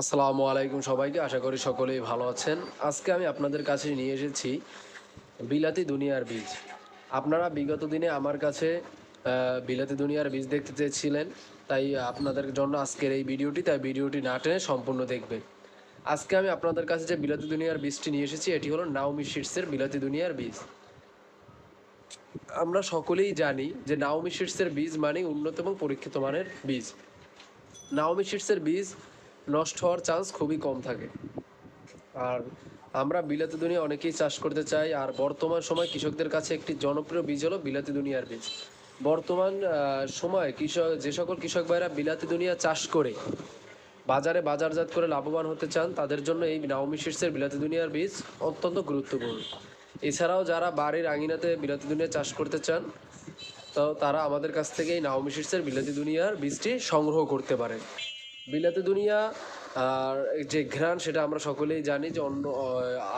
আসসালামু আলাইকুম সবাইকে, আশা করি সকলেই ভালো আছেন। আজকে আমি আপনাদের কাছে নিয়ে এসেছি বিলাতি দুনিয়ার বীজ। আপনারা বিগত দিনে আমার কাছে বিলাতি দুনিয়ার বীজ দেখতে চেয়েছিলেন, তাই আপনাদের জন্য আজকের এই ভিডিওটি, তাই ভিডিওটি না টেনে সম্পূর্ণ দেখবেন। আজকে আমি আপনাদের কাছে যে বিলাতি দুনিয়ার বীজটি নিয়ে এসেছি এটি হলো নাওমি সিডসের বিলাতি দুনিয়ার বীজ। আমরা সকলেই জানি যে নাওমি সিডসের বীজ মানে উন্নত এবং পরীক্ষিত মানের বীজ। নাওমি সিডসের বীজ নষ্ট হওয়ার চান্স খুবই কম থাকে। আর আমরা বিলাতি দুনিয়া অনেকেই চাষ করতে চাই, আর বর্তমান সময় কৃষকদের কাছে একটি জনপ্রিয় বীজ হলো বিলাতি দুনিয়ার বীজ। বর্তমান সময়ে যে সকল কৃষক ভাইরা বিলাতি দুনিয়া চাষ করে বাজারে বাজারজাত করে লাভবান হতে চান, তাদের জন্য এই নাওমি সিডসের বিলাতি দুনিয়ার বীজ অত্যন্ত গুরুত্বপূর্ণ। এছাড়াও যারা বাড়ির আঙিনাতে বিলাতি দুনিয়া চাষ করতে চান, তো তারা আমাদের কাছ থেকে এই নাওমি সিডসের বিলাতি দুনিয়ার বীজটি সংগ্রহ করতে পারে। বিলাতি দুনিয়া আর যে ঘ্রাণ, সেটা আমরা সকলেই জানি যে অন্য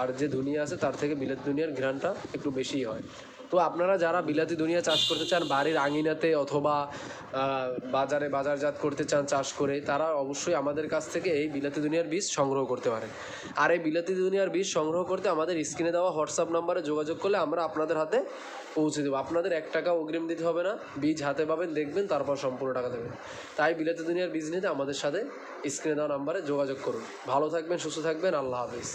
আর যে দুনিয়া আছে তার থেকে বিলাতি দুনিয়ার ঘ্রাণটা একটু বেশিই হয়। তো আপনারা যারা বিলাতি দুনিয়া চাষ করতে চান বাড়ির আঙিনাতে অথবা বাজারে বাজারজাত করতে চান চাষ করে, তারা অবশ্যই আমাদের কাছ থেকে এই বিলাতি দুনিয়ার বীজ সংগ্রহ করতে পারেন। আর এই বিলাতি দুনিয়ার বীজ সংগ্রহ করতে আমাদের স্ক্রিনে দেওয়া হোয়াটসঅ্যাপ নাম্বারে যোগাযোগ করলে আমরা আপনাদের হাতে পৌঁছে দেবো। আপনাদের 1 টাকা অগ্রিম দিতে হবে না, বীজ হাতে পাবেন, দেখবেন, তারপর সম্পূর্ণ টাকা দেবেন। তাই বিলাতি দুনিয়ার বীজ নিতে আমাদের সাথে স্ক্রিনে দেওয়া নাম্বারে যোগাযোগ করুন। ভালো থাকবেন, সুস্থ থাকবেন, আল্লাহ হাফিজ।